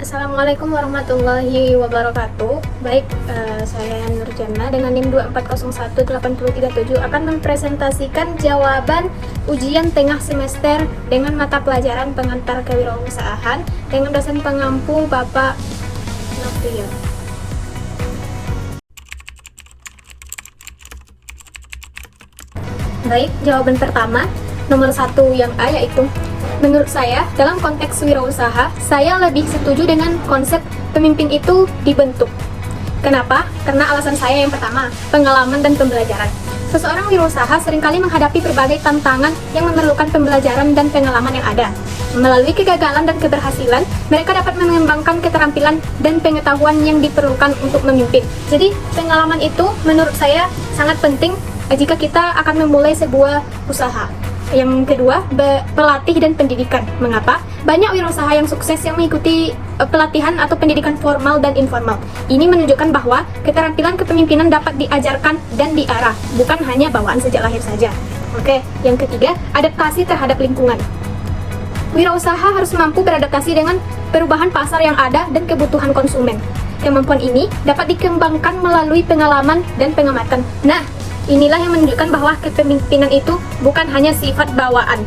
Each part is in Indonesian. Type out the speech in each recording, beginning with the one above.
Assalamualaikum warahmatullahi wabarakatuh. Baik, saya Nurjana dengan NIM 24018337 akan mempresentasikan jawaban ujian tengah semester dengan mata pelajaran pengantar kewirausahaan dengan dosen pengampu Bapak Nofrian. Baik, jawaban pertama nomor 1 yang A, yaitu menurut saya, dalam konteks wirausaha, saya lebih setuju dengan konsep pemimpin itu dibentuk. Kenapa? Karena alasan saya yang pertama, pengalaman dan pembelajaran. Seseorang wirausaha seringkali menghadapi berbagai tantangan yang memerlukan pembelajaran dan pengalaman yang ada. Melalui kegagalan dan keberhasilan, mereka dapat mengembangkan keterampilan dan pengetahuan yang diperlukan untuk memimpin. Jadi, pengalaman itu menurut saya sangat penting jika kita akan memulai sebuah usaha. Yang kedua, pelatih dan pendidikan. Mengapa? Banyak wirausaha yang sukses yang mengikuti pelatihan atau pendidikan formal dan informal. Ini menunjukkan bahwa keterampilan kepemimpinan dapat diajarkan dan diarah, bukan hanya bawaan sejak lahir saja. Oke, yang ketiga, adaptasi terhadap lingkungan. Wirausaha harus mampu beradaptasi dengan perubahan pasar yang ada dan kebutuhan konsumen. Kemampuan ini dapat dikembangkan melalui pengalaman dan pengamatan. Nah, inilah yang menunjukkan bahwa kepemimpinan itu bukan hanya sifat bawaan.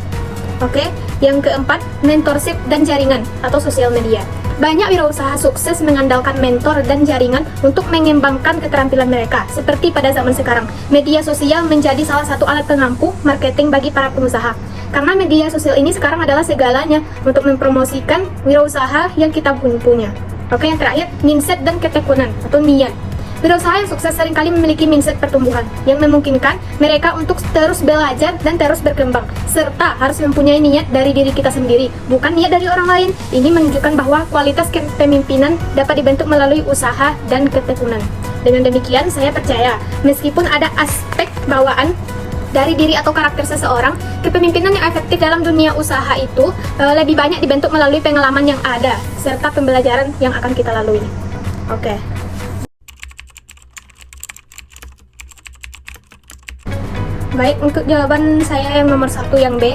Oke, yang keempat, mentorship dan jaringan atau sosial media. Banyak wirausaha sukses mengandalkan mentor dan jaringan untuk mengembangkan keterampilan mereka. Seperti pada zaman sekarang, media sosial menjadi salah satu alat pengampu marketing bagi para pengusaha. Karena media sosial ini sekarang adalah segalanya untuk mempromosikan wirausaha yang kita punya. Oke, yang terakhir, mindset dan ketekunan atau niat. Wirausaha yang sukses seringkali memiliki mindset pertumbuhan yang memungkinkan mereka untuk terus belajar dan terus berkembang, serta harus mempunyai niat dari diri kita sendiri, bukan niat dari orang lain. Ini menunjukkan bahwa kualitas kepemimpinan dapat dibentuk melalui usaha dan ketekunan. Dengan demikian, saya percaya meskipun ada aspek bawaan dari diri atau karakter seseorang, kepemimpinan yang efektif dalam dunia usaha itu lebih banyak dibentuk melalui pengalaman yang ada, serta pembelajaran yang akan kita lalui. Oke. Baik, untuk jawaban saya yang nomor 1 yang B,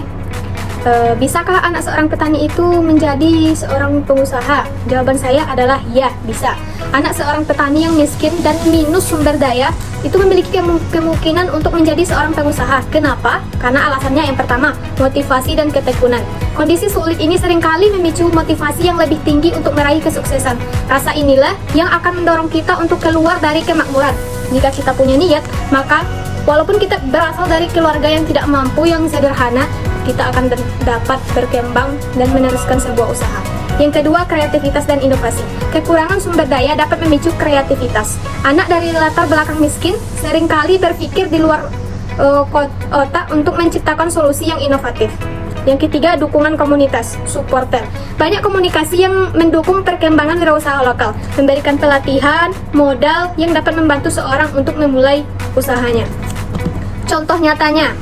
bisakah anak seorang petani itu menjadi seorang pengusaha? Jawaban saya adalah ya, bisa. Anak seorang petani yang miskin dan minus sumber daya itu memiliki kemungkinan untuk menjadi seorang pengusaha. Kenapa? Karena alasannya yang pertama, motivasi dan ketekunan. Kondisi sulit ini seringkali memicu motivasi yang lebih tinggi untuk meraih kesuksesan. Rasa inilah yang akan mendorong kita untuk keluar dari kemakmuran. Jika kita punya niat, maka walaupun kita berasal dari keluarga yang tidak mampu, yang sederhana, kita akan dapat berkembang dan meneruskan sebuah usaha. Yang kedua, kreativitas dan inovasi. Kekurangan sumber daya dapat memicu kreativitas. Anak dari latar belakang miskin seringkali berpikir di luar otak untuk menciptakan solusi yang inovatif. Yang ketiga, dukungan komunitas, supporter. Banyak komunikasi yang mendukung perkembangan wirausaha lokal, memberikan pelatihan, modal yang dapat membantu seorang untuk memulai usahanya. Contoh nyatanya,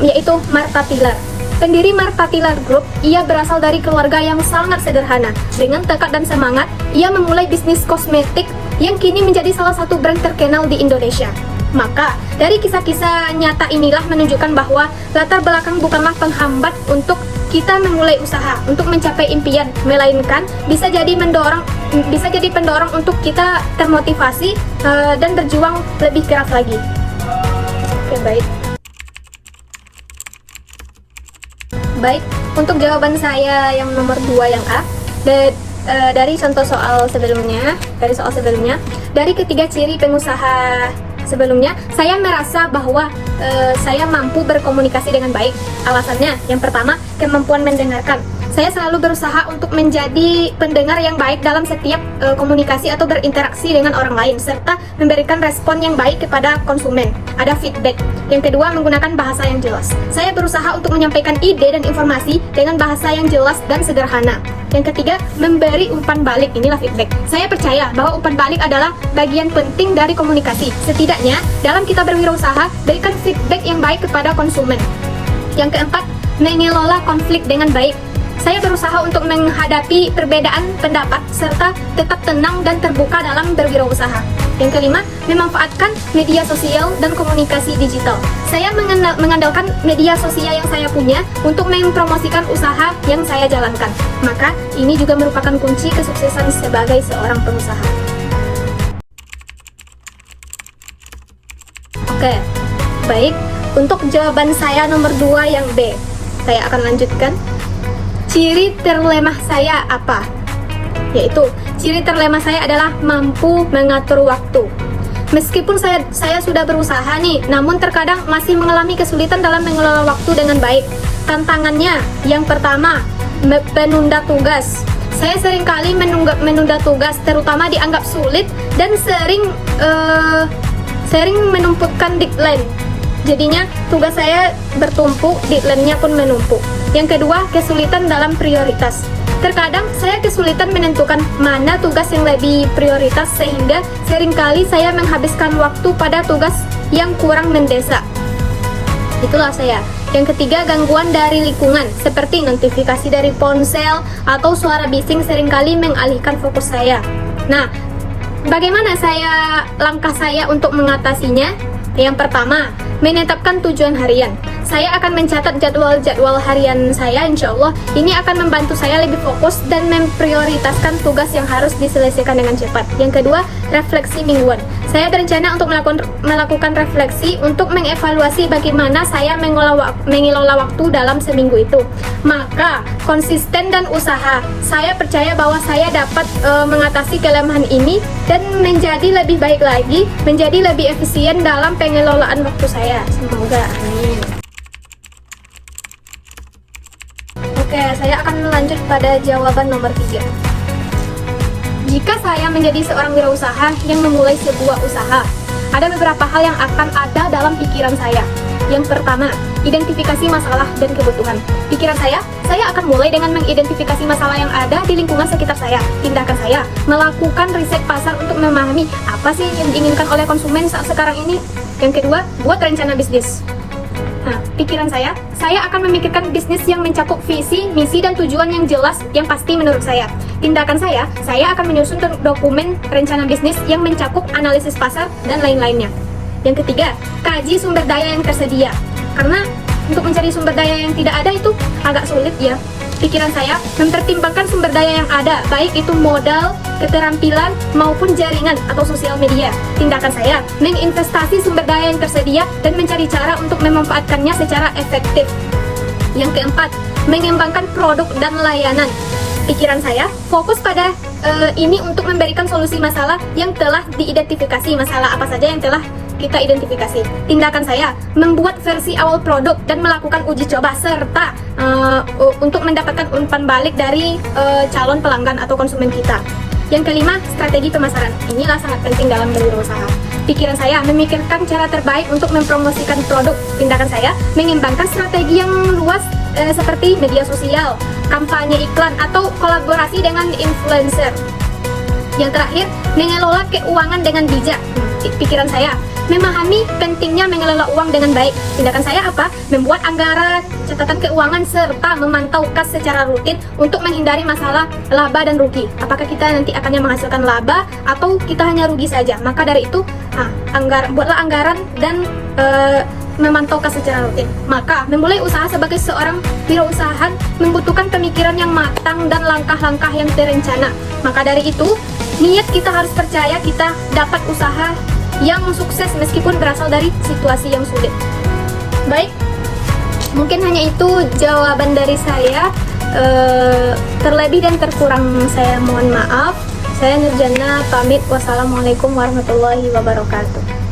yaitu Marta Tilar. Pendiri Marta Tilar Group, ia berasal dari keluarga yang sangat sederhana. Dengan tekad dan semangat, ia memulai bisnis kosmetik yang kini menjadi salah satu brand terkenal di Indonesia. Maka, dari kisah-kisah nyata inilah menunjukkan bahwa latar belakang bukanlah penghambat untuk kita memulai usaha, untuk mencapai impian, melainkan bisa jadi pendorong untuk kita termotivasi dan berjuang lebih keras lagi. Oke, baik. Baik, untuk jawaban saya yang nomor 2 yang A, dari contoh soal sebelumnya, dari ketiga ciri pengusaha sebelumnya, saya merasa bahwa saya mampu berkomunikasi dengan baik. Alasannya, yang pertama, kemampuan mendengarkan. Saya selalu berusaha untuk menjadi pendengar yang baik dalam setiap komunikasi atau berinteraksi dengan orang lain, serta memberikan respon yang baik kepada konsumen. Ada feedback. Yang kedua, menggunakan bahasa yang jelas. Saya berusaha untuk menyampaikan ide dan informasi dengan bahasa yang jelas dan sederhana. Yang ketiga, memberi umpan balik. Inilah feedback. Saya percaya bahwa umpan balik adalah bagian penting dari komunikasi. Setidaknya, dalam kita berwirausaha, berikan feedback yang baik kepada konsumen. Yang keempat, mengelola konflik dengan baik. Saya berusaha untuk menghadapi perbedaan pendapat serta tetap tenang dan terbuka dalam berwirausaha. Yang kelima, memanfaatkan media sosial dan komunikasi digital. Saya mengandalkan media sosial yang saya punya untuk mempromosikan usaha yang saya jalankan. Maka, ini juga merupakan kunci kesuksesan sebagai seorang pengusaha. Oke, baik. Untuk jawaban saya nomor 2 yang B, saya akan lanjutkan. Ciri terlemah saya apa? Yaitu, ciri terlemah saya adalah mampu mengatur waktu. Meskipun saya sudah berusaha nih, namun terkadang masih mengalami kesulitan dalam mengelola waktu dengan baik. Tantangannya, yang pertama, menunda tugas. Saya seringkali menunda tugas, terutama dianggap sulit dan sering menumpukkan deadline. Jadinya tugas saya bertumpuk, deadline-nya pun menumpuk. Yang kedua, kesulitan dalam prioritas. Terkadang saya kesulitan menentukan mana tugas yang lebih prioritas sehingga seringkali saya menghabiskan waktu pada tugas yang kurang mendesak. Itulah saya. Yang ketiga, gangguan dari lingkungan seperti notifikasi dari ponsel atau suara bising seringkali mengalihkan fokus saya. Nah, bagaimana langkah saya untuk mengatasinya? Yang pertama, menetapkan tujuan harian. Saya akan mencatat jadwal harian saya, insya Allah. Ini akan membantu saya lebih fokus dan memprioritaskan tugas yang harus diselesaikan dengan cepat. Yang kedua, refleksi mingguan. Saya berencana untuk melakukan refleksi untuk mengevaluasi bagaimana saya mengelola waktu dalam seminggu itu. Maka, konsisten dan usaha. Saya percaya bahwa saya dapat mengatasi kelemahan ini dan menjadi lebih baik lagi, menjadi lebih efisien dalam pengelolaan waktu saya. Semoga, amin. Oke, saya akan lanjut pada jawaban nomor 3. Jika saya menjadi seorang wirausaha yang memulai sebuah usaha, ada beberapa hal yang akan ada dalam pikiran saya. Yang pertama, identifikasi masalah dan kebutuhan. Pikiran saya akan mulai dengan mengidentifikasi masalah yang ada di lingkungan sekitar saya. Tindakan saya, melakukan riset pasar untuk memahami apa sih yang diinginkan oleh konsumen saat sekarang ini. Yang kedua, buat rencana bisnis. Nah, pikiran saya akan memikirkan bisnis yang mencakup visi, misi, dan tujuan yang jelas, yang pasti menurut saya. Tindakan saya akan menyusun dokumen rencana bisnis yang mencakup analisis pasar dan lain-lainnya. Yang ketiga, kaji sumber daya yang tersedia. Karena untuk mencari sumber daya yang tidak ada itu agak sulit ya. Pikiran saya mempertimbangkan sumber daya yang ada, baik itu modal, keterampilan, maupun jaringan atau sosial media. Tindakan saya menginvestasi sumber daya yang tersedia dan mencari cara untuk memanfaatkannya secara efektif. Yang keempat, mengembangkan produk dan layanan. Pikiran saya fokus pada ini untuk memberikan solusi masalah yang telah diidentifikasi, masalah apa saja yang telah kita identifikasi. Tindakan saya membuat versi awal produk dan melakukan uji coba serta untuk mendapatkan umpan balik dari calon pelanggan atau konsumen kita. Yang kelima, strategi pemasaran. Inilah sangat penting dalam berwirausaha. Pikiran saya memikirkan cara terbaik untuk mempromosikan produk. Tindakan saya mengembangkan strategi yang luas seperti media sosial, kampanye iklan, atau kolaborasi dengan influencer. Yang terakhir, mengelola keuangan dengan bijak. Pikiran saya memahami pentingnya mengelola uang dengan baik. Tindakan saya apa? Membuat anggaran, catatan keuangan, serta memantau kas secara rutin untuk menghindari masalah laba dan rugi. Apakah kita nanti akannya menghasilkan laba atau kita hanya rugi saja? Maka dari itu, buatlah anggaran dan memantau kas secara rutin. Maka, memulai usaha sebagai seorang wirausaha membutuhkan pemikiran yang matang dan langkah-langkah yang terencana. Maka dari itu, niat kita harus percaya kita dapat usaha yang sukses meskipun berasal dari situasi yang sulit. Baik, mungkin hanya itu jawaban dari saya. Terlebih dan terkurang saya mohon maaf. Saya Nurjana pamit. Wassalamualaikum warahmatullahi wabarakatuh.